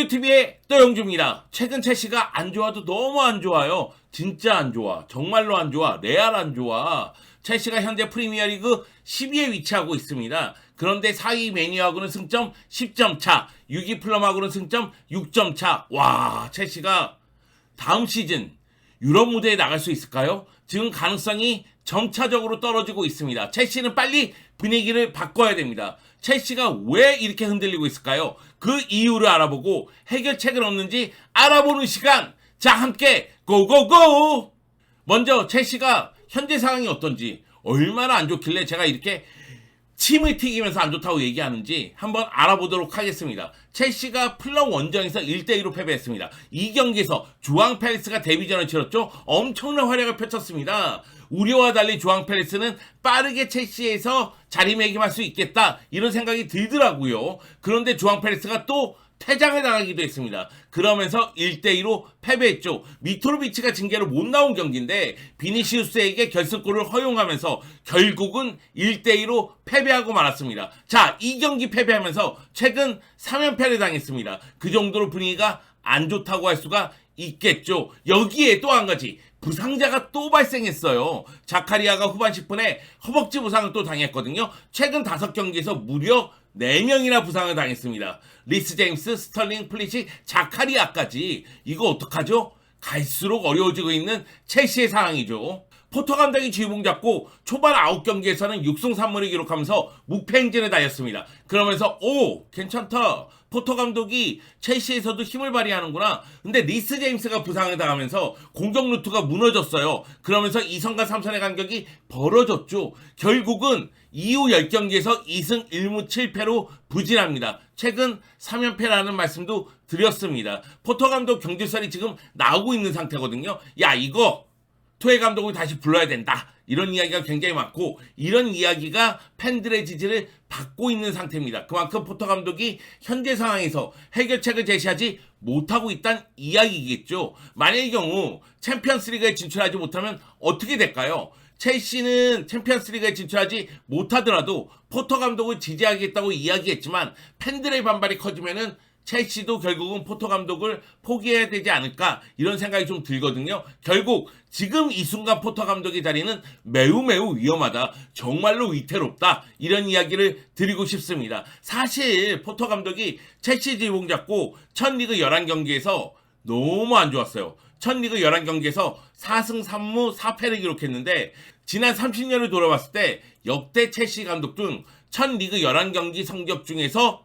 영주TV의 또 영주입니다. 최근 첼시가 안 좋아도 너무 안 좋아요. 진짜 안 좋아. 정말로 안 좋아. 레알 안 좋아. 첼시가 현재 프리미어리그 10위에 위치하고 있습니다. 그런데 4위 맨유하고는 승점 10점 차, 6위 플럼하고는 승점 6점 차. 와, 첼시가 다음 시즌 유럽 무대에 나갈 수 있을까요? 지금 가능성이 점차적으로 떨어지고 있습니다. 첼시는 빨리 분위기를 바꿔야 됩니다. 첼시가 왜 이렇게 흔들리고 있을까요? 그 이유를 알아보고 해결책은 없는지 알아보는 시간. 자, 함께 고고고! 먼저 첼시가 현재 상황이 어떤지, 얼마나 안 좋길래 제가 이렇게 침을 튀기면서 안 좋다고 얘기하는지 한번 알아보도록 하겠습니다. 첼시가 플럼 원정에서 1대2로 패배했습니다. 이 경기에서 주앙 페레스가 데뷔전을 치렀죠. 엄청난 활약을 펼쳤습니다. 우려와 달리 주앙 페레스는 빠르게 첼시에서 자리매김할 수 있겠다, 이런 생각이 들더라고요. 그런데 주앙 페레스가 또 퇴장을 당하기도 했습니다. 그러면서 1대2로 패배했죠. 미트로비치가 징계로 못 나온 경기인데 비니시우스에게 결승골을 허용하면서 결국은 1대2로 패배하고 말았습니다. 자, 이 경기 패배하면서 최근 3연패를 당했습니다. 그 정도로 분위기가 안 좋다고 할 수가 있겠죠. 여기에 또 한 가지 부상자가 또 발생했어요. 자카리아가 후반 10분에 허벅지 부상을 또 당했거든요. 최근 5경기에서 무려 4명이나 부상을 당했습니다. 리스 제임스, 스털링, 플리시, 자카리아까지. 이거 어떡하죠? 갈수록 어려워지고 있는 첼시의 상황이죠. 포터 감독이 지휘봉 잡고 초반 9경기에서는 6승 3무를 기록하면서 무패 행진을 달렸습니다. 그러면서 오, 괜찮다. 포터 감독이 첼시에서도 힘을 발휘하는구나. 근데 리스 제임스가 부상을 당하면서 공격 루트가 무너졌어요. 그러면서 2선과 3선의 간격이 벌어졌죠. 결국은 이후 10경기에서 2승 1무 7패로 부진합니다. 최근 3연패라는 말씀도 드렸습니다. 포터 감독 경질설이 지금 나오고 있는 상태거든요. 야, 이거 토해 감독을 다시 불러야 된다, 이런 이야기가 굉장히 많고, 이런 이야기가 팬들의 지지를 받고 있는 상태입니다. 그만큼 포터 감독이 현재 상황에서 해결책을 제시하지 못하고 있다는 이야기겠죠. 만약의 경우 챔피언스리그에 진출하지 못하면 어떻게 될까요? 첼시는 챔피언스리그에 진출하지 못하더라도 포터 감독을 지지하겠다고 이야기했지만 팬들의 반발이 커지면은 첼시도 결국은 포터 감독을 포기해야 되지 않을까, 이런 생각이 좀 들거든요. 결국 지금 이 순간 포터 감독의 자리는 매우 위험하다, 정말로 위태롭다, 이런 이야기를 드리고 싶습니다. 사실 포터 감독이 첼시 지휘봉 잡고 첫 리그 11경기에서 너무 안 좋았어요. 첫 리그 11경기에서 4승 3무 4패를 기록했는데 지난 30년을 돌아봤을 때 역대 첼시 감독 중 첫 리그 11경기 성적 중에서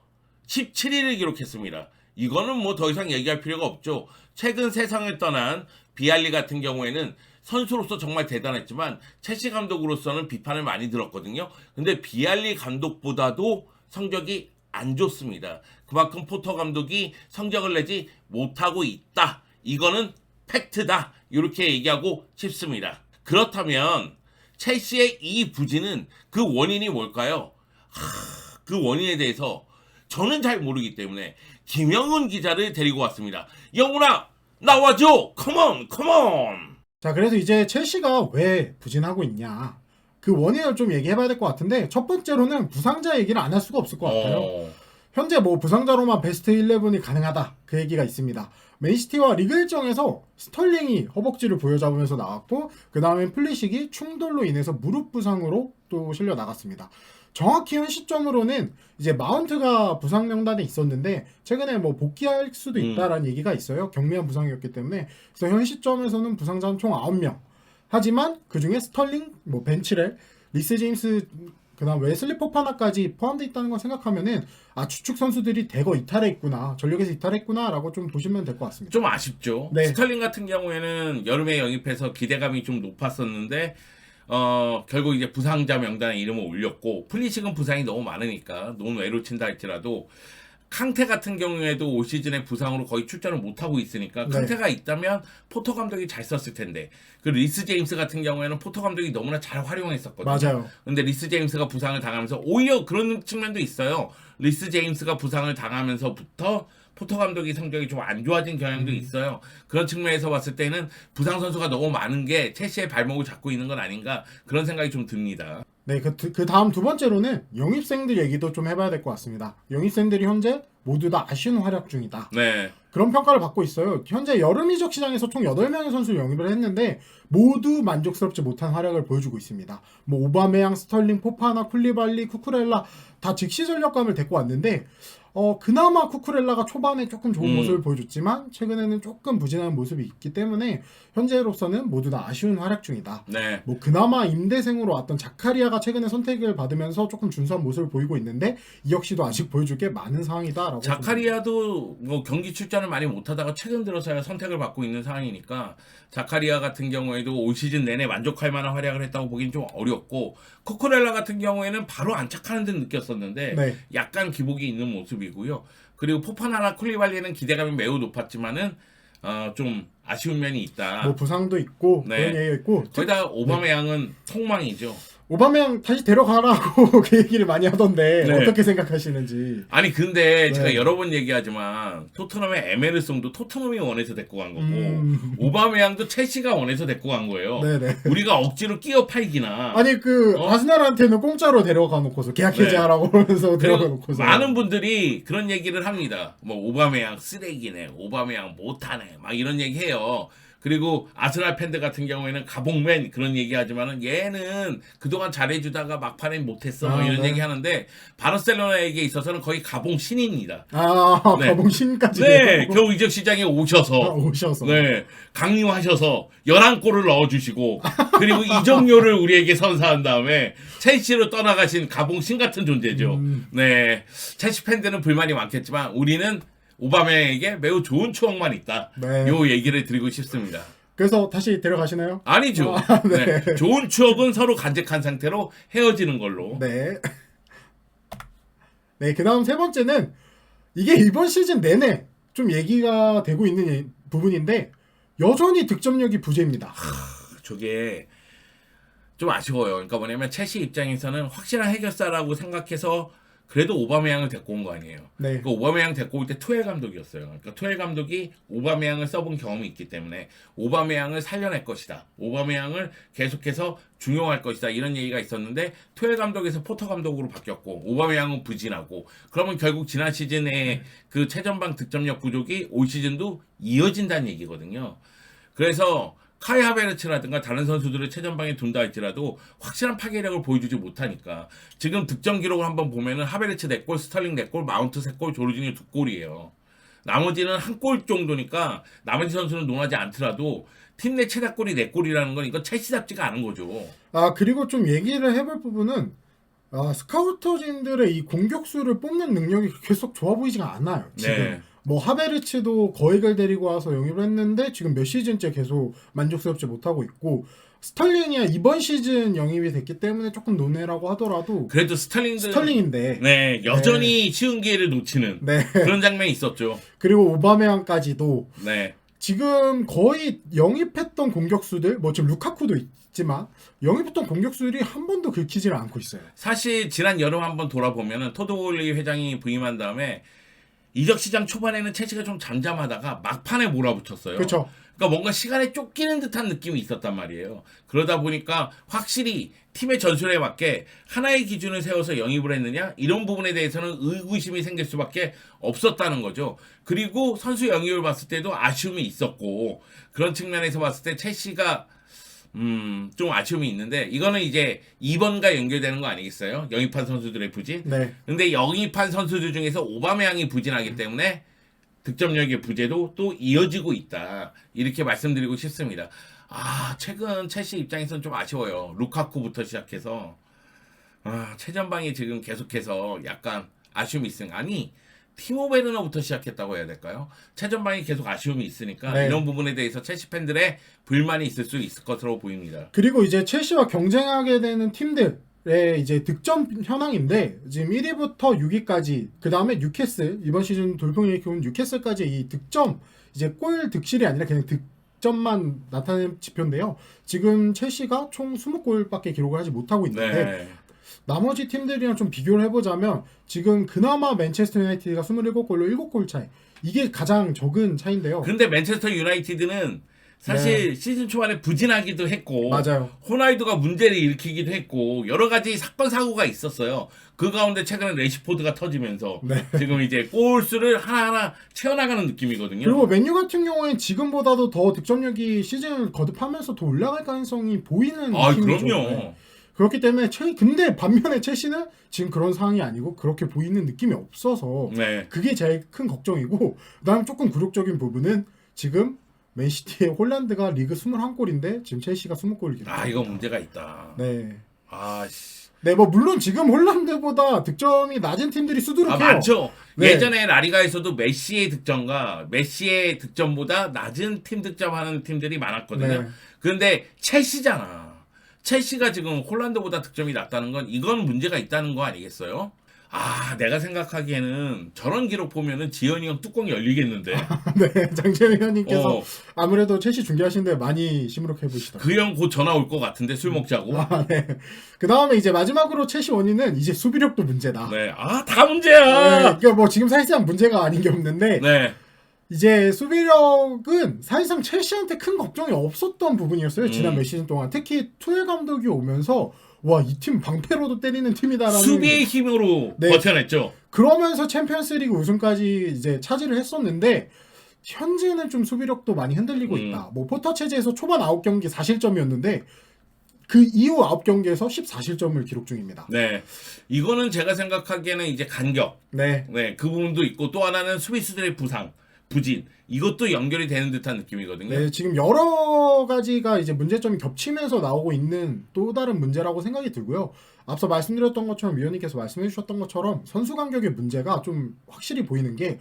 17위를 기록했습니다. 이거는 뭐 더 이상 얘기할 필요가 없죠. 최근 세상을 떠난 비알리 같은 경우에는 선수로서 정말 대단했지만 첼시 감독으로서는 비판을 많이 들었거든요. 근데 비알리 감독보다도 성적이 안 좋습니다. 그만큼 포터 감독이 성적을 내지 못하고 있다, 이거는 팩트다, 이렇게 얘기하고 싶습니다. 그렇다면 첼시의 이 부진은 그 원인이 뭘까요? 그 원인에 대해서 저는 잘 모르기 때문에 김영훈 기자를 데리고 왔습니다. 영훈아, 나와줘! 컴온! 자, 그래서 이제 첼시가 왜 부진하고 있냐, 그 원인을 좀 얘기해봐야 될 것 같은데, 첫 번째로는 부상자 얘기를 안 할 수가 없을 것 같아요. 현재 뭐 부상자로만 베스트 11이 가능하다, 그 얘기가 있습니다. 맨시티와 리그 일정에서 스털링이 허벅지를 부여잡으면서 나왔고, 그 다음에 플리식이 충돌로 인해서 무릎 부상으로 또 실려 나갔습니다. 정확히 현 시점으로는 이제 마운트가 부상 명단에 있었는데 최근에 뭐 복귀할 수도 있다라는 얘기가 있어요. 경미한 부상이었기 때문에. 그래서 현 시점에서는 부상자는 총 9명. 하지만 그 중에 스털링, 뭐 벤치렐, 리스 제임스, 그다음 웨슬리 포파나까지 포함되어 있다는 걸 생각하면은 주축 선수들이 대거 이탈해 있구나, 전력에서 이탈했구나라고 좀 보시면 될 것 같습니다. 좀 아쉽죠. 네. 스털링 같은 경우에는 여름에 영입해서 기대감이 좀 높았었는데 결국 이제 부상자 명단에 이름을 올렸고, 플리식은 부상이 너무 많으니까 너무 외로 친다 할지라도 캉테 같은 경우에도 올 시즌에 부상으로 거의 출전을 못하고 있으니까 네. 캉테가 있다면 포터 감독이 잘 썼을 텐데, 그 리스 제임스 같은 경우에는 포터 감독이 너무나 잘 활용했었거든요. 맞아요. 근데 리스 제임스가 부상을 당하면서 오히려 그런 측면도 있어요. 리스 제임스가 부상을 당하면서부터 포터 감독이 성적이 좀 안 좋아진 경향도 있어요. 그런 측면에서 봤을 때는 부상 선수가 너무 많은 게 첼시의 발목을 잡고 있는 건 아닌가, 그런 생각이 좀 듭니다. 네, 그 다음 두 번째로는 영입생들 얘기도 좀 해봐야 될 것 같습니다. 영입생들이 현재 모두 다 아쉬운 활약 중이다. 네. 그런 평가를 받고 있어요. 현재 여름 이적 시장에서 총 8명의 선수를 영입을 했는데 모두 만족스럽지 못한 활약을 보여주고 있습니다. 뭐 오바메양, 스털링, 포파나, 쿨리발리, 쿠쿠렐라 다 즉시 전력감을 데리고 왔는데 그나마 쿠쿠렐라가 초반에 조금 좋은 모습을 보여줬지만 최근에는 조금 부진한 모습이 있기 때문에 현재로서는 모두 다 아쉬운 활약 중이다. 네. 뭐 그나마 임대생으로 왔던 자카리아가 최근에 선택을 받으면서 조금 준수한 모습을 보이고 있는데 이 역시도 아직 보여줄 게 많은 상황이다라고. 자카리아도 뭐 경기 출전을 많이 못하다가 최근 들어서야 선택을 받고 있는 상황이니까 자카리아 같은 경우에도 올 시즌 내내 만족할 만한 활약을 했다고 보기는 좀 어렵고 쿠쿠렐라 같은 경우에는 바로 안착하는 듯 느꼈었는데 네. 약간 기복이 있는 모습이고요. 그리고 포파나나 쿨리발리는 기대감이 매우 높았지만은 좀 아쉬운 면이 있다. 뭐 부상도 있고 네. 그런 얘기가 있고 거기다 오바메양은 폭망이죠. 오바메양 다시 데려가라고 그 얘기를 많이 하던데 네. 어떻게 생각하시는지. 아니 근데 네. 제가 여러 번 얘기하지만 토트넘의 에메르송도 토트넘이 원해서 데리고 간 거고 오바메양도 첼시가 원해서 데리고 간 거예요. 네네. 우리가 억지로 끼어 팔기나 아니 아스날한테는 공짜로 데려가 놓고서 계약 네. 해지하라고 하면서 데려가 그리고 놓고서 많은 분들이 그런 얘기를 합니다. 뭐 오바메양 쓰레기네, 오바메양 못하네, 막 이런 얘기해요. 그리고 아스날 팬들 같은 경우에는 가봉맨 그런 얘기하지만은 얘는 그동안 잘해주다가 막판에 못했어 뭐 이런 네. 얘기하는데 바르셀로나에게 있어서는 거의 가봉 신입니다. 네. 가봉신까지 네, 겨우 이적 시장에 오셔서 오셔서. 네, 강림하셔서 11골을 넣어주시고 그리고 이적료를 우리에게 선사한 다음에 첼시로 떠나가신 가봉신 같은 존재죠. 네, 첼시 팬들은 불만이 많겠지만 우리는 오바메에게 매우 좋은 추억만 있다. 네. 요 얘기를 드리고 싶습니다. 그래서 다시 데려가시나요? 아니죠. 네. 네, 좋은 추억은 서로 간직한 상태로 헤어지는 걸로. 네. 네, 그 다음 세 번째는 이게 이번 시즌 내내 좀 얘기가 되고 있는 부분인데 여전히 득점력이 부재입니다. 저게 좀 아쉬워요. 그러니까 뭐냐면 첼시 입장에서는 확실한 해결사라고 생각해서 그래도 오바메양을 데리고 온 거 아니에요. 네. 그러니까 오바메양 데리고 올 때 투엘 감독이었어요. 그러니까 투엘 감독이 오바메양을 써본 경험이 있기 때문에 오바메양을 살려낼 것이다. 오바메양을 계속해서 중용할 것이다. 이런 얘기가 있었는데 투엘 감독에서 포터 감독으로 바뀌었고 오바메양은 부진하고 그러면 결국 지난 시즌에 그 최전방 득점력 부족이 올 시즌도 이어진다는 얘기거든요. 그래서 카이 하베르츠라든가 다른 선수들을 최전방에 둔다 할지라도 확실한 파괴력을 보여주지 못하니까 지금 득점 기록을 한번 보면은 하베르츠 4골, 스털링 4골, 마운트 3골, 조르지니 2골이에요. 나머지는 1골 정도니까 나머지 선수는 논하지 않더라도 팀 내 최다골이 4골이라는 건 이건 첼시답지가 않은 거죠. 그리고 좀 얘기를 해볼 부분은 스카우터진들의 이 공격수를 뽑는 능력이 계속 좋아 보이지가 않아요. 지금. 네. 뭐 하베르츠도 거액을 데리고 와서 영입을 했는데 지금 몇 시즌째 계속 만족스럽지 못하고 있고 스털링이야 이번 시즌 영입이 됐기 때문에 조금 논외라고 하더라도 그래도 스털링인데 네, 여전히 쉬운 기회를 놓치는 네. 그런 장면이 있었죠. 그리고 오바메양까지도 네. 지금 거의 영입했던 공격수들 뭐 지금 루카쿠도 있지만 영입했던 공격수들이 한 번도 긁히지를 않고 있어요. 사실 지난 여름 한번 돌아보면은 토드홀리 회장이 부임한 다음에 이적 시장 초반에는 첼시가 좀 잠잠하다가 막판에 몰아붙였어요. 그렇죠. 그러니까 뭔가 시간에 쫓기는 듯한 느낌이 있었단 말이에요. 그러다 보니까 확실히 팀의 전술에 맞게 하나의 기준을 세워서 영입을 했느냐 이런 부분에 대해서는 의구심이 생길 수밖에 없었다는 거죠. 그리고 선수 영입을 봤을 때도 아쉬움이 있었고 그런 측면에서 봤을 때 첼시가 좀 아쉬움이 있는데 이거는 이제 2번과 연결되는 거 아니겠어요? 영입한 선수들의 부진. 네. 근데 영입한 선수들 중에서 오바메양이 부진하기 때문에 득점력의 부재도 또 이어지고 있다. 이렇게 말씀드리고 싶습니다. 최근 첼시 입장에서는 좀 아쉬워요. 루카쿠부터 시작해서 최전방이 지금 계속해서 약간 아쉬움이 있으니까 티모 베르너부터 시작했다고 해야 될까요? 최전방이 계속 아쉬움이 있으니까 네. 이런 부분에 대해서 첼시 팬들의 불만이 있을 수 있을 것으로 보입니다. 그리고 이제 첼시와 경쟁하게 되는 팀들의 이제 득점 현황인데 지금 1위부터 6위까지 그 다음에 뉴캐슬 이번 시즌 돌풍을 일으켜온 뉴캐슬까지 이 득점 이제 골 득실이 아니라 그냥 득점만 나타낸 지표인데요. 지금 첼시가 총 20골밖에 기록을 하지 못하고 있는데 네. 나머지 팀들이랑 좀 비교를 해보자면 지금 그나마 맨체스터 유나이티드가 27골로 7골 차이 이게 가장 적은 차인데요. 근데 맨체스터 유나이티드는 사실 시즌 초반에 부진하기도 했고 맞아요. 호날두가 문제를 일으키기도 했고 여러 가지 사건 사고가 있었어요. 그 가운데 최근에 레시포드가 터지면서 네. 지금 이제 골수를 하나하나 채워나가는 느낌이거든요. 그리고 맨유 같은 경우엔 지금보다도 더 득점력이 시즌을 거듭하면서 더 올라갈 가능성이 보이는 아, 팀이죠. 그럼요. 네. 그렇기 때문에 근데 반면에 첼시는 지금 그런 상황이 아니고 그렇게 보이는 느낌이 없어서 네. 그게 제일 큰 걱정이고, 그다음 조금 굴욕적인 부분은 지금 맨시티의 홀란드가 리그 21골인데 지금 첼시가 20골을 기록했다. 아, 이거 문제가 있다. 네. 아, 씨. 네, 뭐 물론 지금 홀란드보다 득점이 낮은 팀들이 수두룩해요. 아, 많죠. 네. 예전에 라리가에서도 메시의 득점과 메시의 득점보다 낮은 팀 득점하는 팀들이 많았거든요. 네. 그런데 첼시잖아. 첼시가 지금 홀란드보다 득점이 낮다는 건 이건 문제가 있다는 거 아니겠어요? 아, 내가 생각하기에는 저런 기록 보면은 지현이 형 뚜껑이 열리겠는데. 네, 장재현 의원님께서 어. 아무래도 첼시 중계하시는데 많이 시무룩해 보시더라고요. 그 형 곧 전화 올 것 같은데 술 먹자고. 아, 네. 그 다음에 이제 마지막으로 첼시 원인은 이제 수비력도 문제다. 네. 아, 다 문제야. 그러니까 뭐 지금 사실상 문제가 아닌 게 없는데 네. 이제 수비력은 사실상 첼시한테 큰 걱정이 없었던 부분이었어요. 지난 음. 몇 시즌 동안. 특히 투엘 감독이 오면서 와, 이 팀 방패로도 때리는 팀이다라는 수비의 힘으로 네. 버텨냈죠. 그러면서 챔피언스리그 우승까지 이제 차지를 했었는데 현재는 좀 수비력도 많이 흔들리고 있다. 뭐 포터 체제에서 초반 9경기 4실점이었는데 그 이후 9경기에서 14실점을 기록 중입니다. 네. 이거는 제가 생각하기에는 이제 간격. 네. 네. 그 부분도 있고 또 하나는 수비수들의 부진. 이것도 연결이 되는 듯한 느낌이거든요. 네, 지금 여러 가지가 이제 문제점이 겹치면서 나오고 있는 또 다른 문제라고 생각이 들고요. 앞서 말씀드렸던 것처럼 위원님께서 말씀해 주셨던 것처럼 선수 간격의 문제가 좀 확실히 보이는 게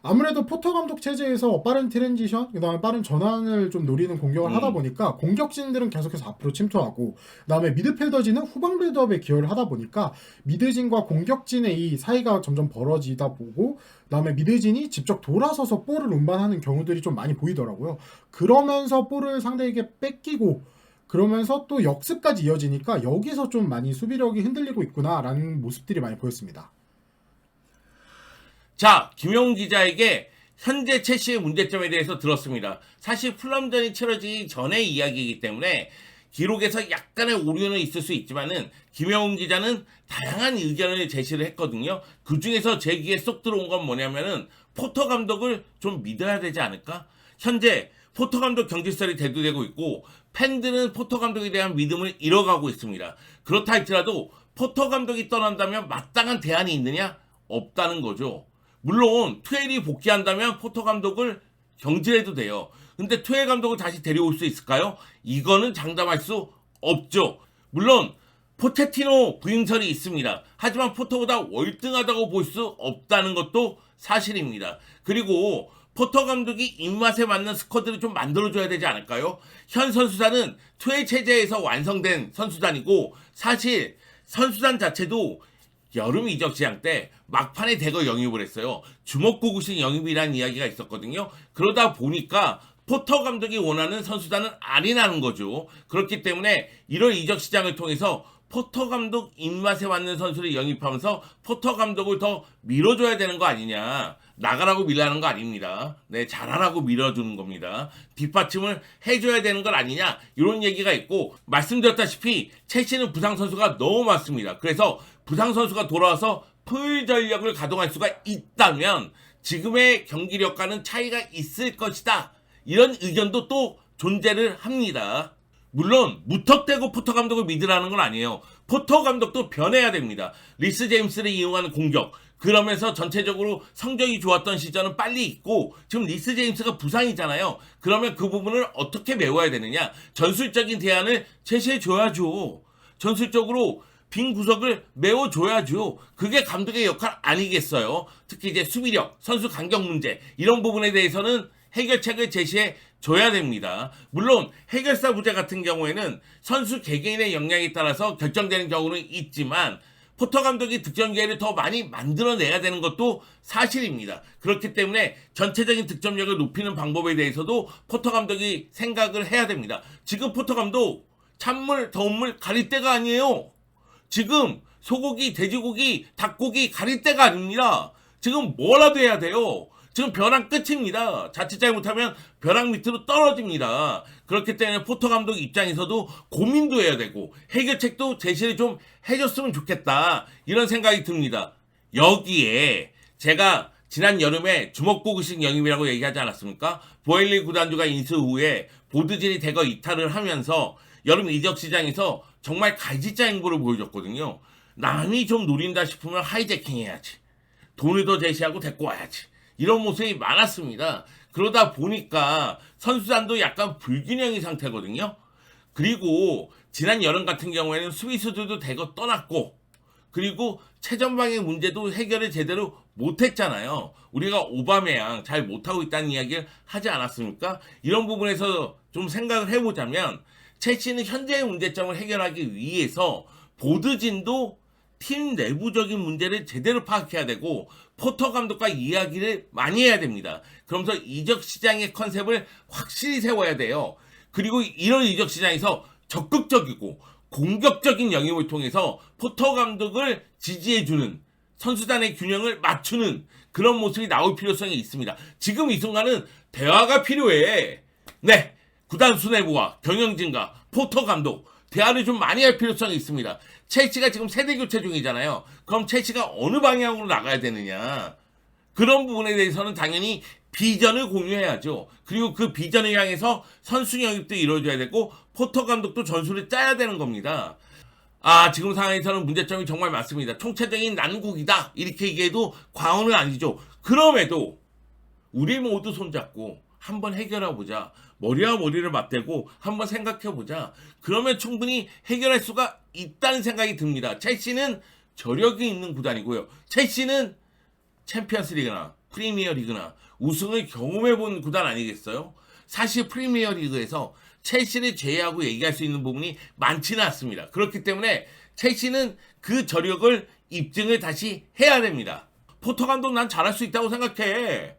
아무래도 포터 감독 체제에서 빠른 트랜지션, 그다음에 빠른 전환을 좀 노리는 공격을 하다 보니까 공격진들은 계속해서 앞으로 침투하고, 그다음에 미드필더진은 후방 빌드업에 기여를 하다 보니까 미드진과 공격진의 이 사이가 점점 벌어지다 보고, 그다음에 미드진이 직접 돌아서서 볼을 운반하는 경우들이 좀 많이 보이더라고요. 그러면서 볼을 상대에게 뺏기고 그러면서 또 역습까지 이어지니까 여기서 좀 많이 수비력이 흔들리고 있구나라는 모습들이 많이 보였습니다. 자, 김영훈 기자에게 현재 첼시의 문제점에 대해서 들었습니다. 사실 풀럼전이 치러지기 전의 이야기이기 때문에 기록에서 약간의 오류는 있을 수 있지만은 김영훈 기자는 다양한 의견을 제시를 했거든요. 그 중에서 제 귀에 쏙 들어온 건 뭐냐면은 포터 감독을 좀 믿어야 되지 않을까? 현재 포터 감독 경질설이 대두되고 있고 팬들은 포터 감독에 대한 믿음을 잃어가고 있습니다. 그렇다 할지라도 포터 감독이 떠난다면 마땅한 대안이 있느냐? 없다는 거죠. 물론 투엘이 복귀한다면 포터 감독을 경질해도 돼요. 근데 투엘 감독을 다시 데려올 수 있을까요? 이거는 장담할 수 없죠. 물론 포체티노 부임설이 있습니다. 하지만 포터보다 월등하다고 볼 수 없다는 것도 사실입니다. 그리고 포터 감독이 입맛에 맞는 스쿼드를 좀 만들어줘야 되지 않을까요? 현 선수단은 투엘 체제에서 완성된 선수단이고 사실 선수단 자체도 여름 이적 시장 때 막판에 대거 영입을 했어요. 주먹구구식 영입이라는 이야기가 있었거든요. 그러다 보니까 포터 감독이 원하는 선수단은 아니라는 거죠. 그렇기 때문에 이런 이적 시장을 통해서 포터 감독 입맛에 맞는 선수를 영입하면서 포터 감독을 더 밀어줘야 되는 거 아니냐. 나가라고 밀라는 거 아닙니다. 네, 잘하라고 밀어주는 겁니다. 뒷받침을 해줘야 되는 건 아니냐. 이런 얘기가 있고 말씀드렸다시피 첼시는 부상 선수가 너무 많습니다. 그래서 부상 선수가 돌아와서 풀 전력을 가동할 수가 있다면 지금의 경기력과는 차이가 있을 것이다. 이런 의견도 또 존재를 합니다. 물론 무턱대고 포터 감독을 믿으라는 건 아니에요. 포터 감독도 변해야 됩니다. 리스 제임스를 이용하는 공격, 그러면서 전체적으로 성적이 좋았던 시절은 빨리 있고 지금 리스 제임스가 부상이잖아요. 그러면 그 부분을 어떻게 메워야 되느냐. 전술적인 대안을 제시해 줘야죠. 전술적으로 빈 구석을 메워줘야죠. 그게 감독의 역할 아니겠어요. 특히 이제 수비력, 선수 간격 문제 이런 부분에 대해서는 해결책을 제시해 줘야 됩니다. 물론 해결사 부재 같은 경우에는 선수 개개인의 역량에 따라서 결정되는 경우는 있지만 포터 감독이 득점 기회를 더 많이 만들어내야 되는 것도 사실입니다. 그렇기 때문에 전체적인 득점력을 높이는 방법에 대해서도 포터 감독이 생각을 해야 됩니다. 지금 포터 감독 찬물 더운 물 가릴 때가 아니에요. 지금 소고기, 돼지고기, 닭고기 가릴 때가 아닙니다. 지금 뭐라도 해야 돼요. 지금 벼랑 끝입니다. 자칫 잘못하면 벼랑 밑으로 떨어집니다. 그렇기 때문에 포터 감독 입장에서도 고민도 해야 되고 해결책도 제시를 좀 해줬으면 좋겠다. 이런 생각이 듭니다. 여기에 제가 지난 여름에 주먹구구식 영입이라고 얘기하지 않았습니까? 보엘리 구단주가 인수 후에 보드진이 대거 이탈을 하면서 여름 이적 시장에서 정말 갈짓자 행보를 보여줬거든요. 남이 좀 노린다 싶으면 하이제킹 해야지. 돈을 더 제시하고 데리고 와야지. 이런 모습이 많았습니다. 그러다 보니까 선수단도 약간 불균형의 상태거든요. 그리고 지난 여름 같은 경우에는 수비수들도 대거 떠났고 그리고 최전방의 문제도 해결을 제대로 못했잖아요. 우리가 오바메양 잘 못하고 있다는 이야기를 하지 않았습니까? 이런 부분에서 좀 생각을 해보자면 첼시는 현재의 문제점을 해결하기 위해서 보드진도 팀 내부적인 문제를 제대로 파악해야 되고 포터 감독과 이야기를 많이 해야 됩니다. 그러면서 이적 시장의 컨셉을 확실히 세워야 돼요. 그리고 이런 이적 시장에서 적극적이고 공격적인 영입을 통해서 포터 감독을 지지해주는 선수단의 균형을 맞추는 그런 모습이 나올 필요성이 있습니다. 지금 이 순간은 대화가 필요해. 네, 구단 수뇌부와 경영진과 포터 감독 대화를 좀 많이 할 필요성이 있습니다. 첼시가 지금 세대 교체 중이잖아요. 그럼 첼시가 어느 방향으로 나가야 되느냐. 그런 부분에 대해서는 당연히 비전을 공유해야죠. 그리고 그 비전을 향해서 선수 영입도 이루어져야 되고 포터 감독도 전술을 짜야 되는 겁니다. 지금 상황에서는 문제점이 정말 많습니다. 총체적인 난국이다. 이렇게 얘기해도 과언은 아니죠. 그럼에도 우리 모두 손잡고 한번 해결해보자. 머리와 머리를 맞대고 한번 생각해보자. 그러면 충분히 해결할 수가 있다는 생각이 듭니다. 첼시는 저력이 있는 구단이고요. 첼시는 챔피언스 리그나 프리미어 리그나 우승을 경험해본 구단 아니겠어요? 사실 프리미어 리그에서 첼시를 제외하고 얘기할 수 있는 부분이 많지는 않습니다. 그렇기 때문에 첼시는 그 저력을 입증을 다시 해야 됩니다. 포터 감독 난 잘할 수 있다고 생각해.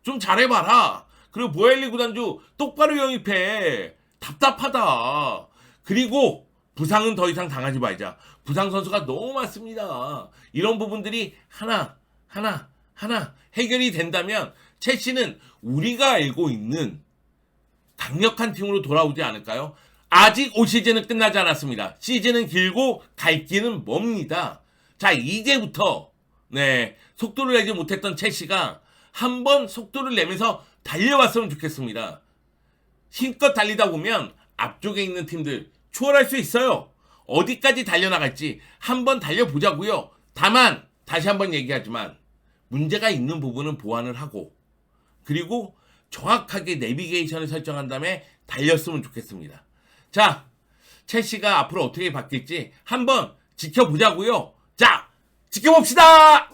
좀 잘해봐라. 그리고 보엘리 구단주 똑바로 영입해. 답답하다. 그리고 부상은 더 이상 당하지 말자. 부상 선수가 너무 많습니다. 이런 부분들이 하나 해결이 된다면 첼시는 우리가 알고 있는 강력한 팀으로 돌아오지 않을까요? 아직 올 시즌은 끝나지 않았습니다. 시즌은 길고 갈 길은 멉니다. 자, 이제부터 속도를 내지 못했던 첼시가 한번 속도를 내면서 달려왔으면 좋겠습니다. 힘껏 달리다 보면 앞쪽에 있는 팀들 추월할 수 있어요. 어디까지 달려나갈지 한번 달려보자고요. 다만 다시 한번 얘기하지만 문제가 있는 부분은 보완을 하고 그리고 정확하게 내비게이션을 설정한 다음에 달렸으면 좋겠습니다. 자, 첼시가 앞으로 어떻게 바뀔지 한번 지켜보자고요. 자, 지켜봅시다.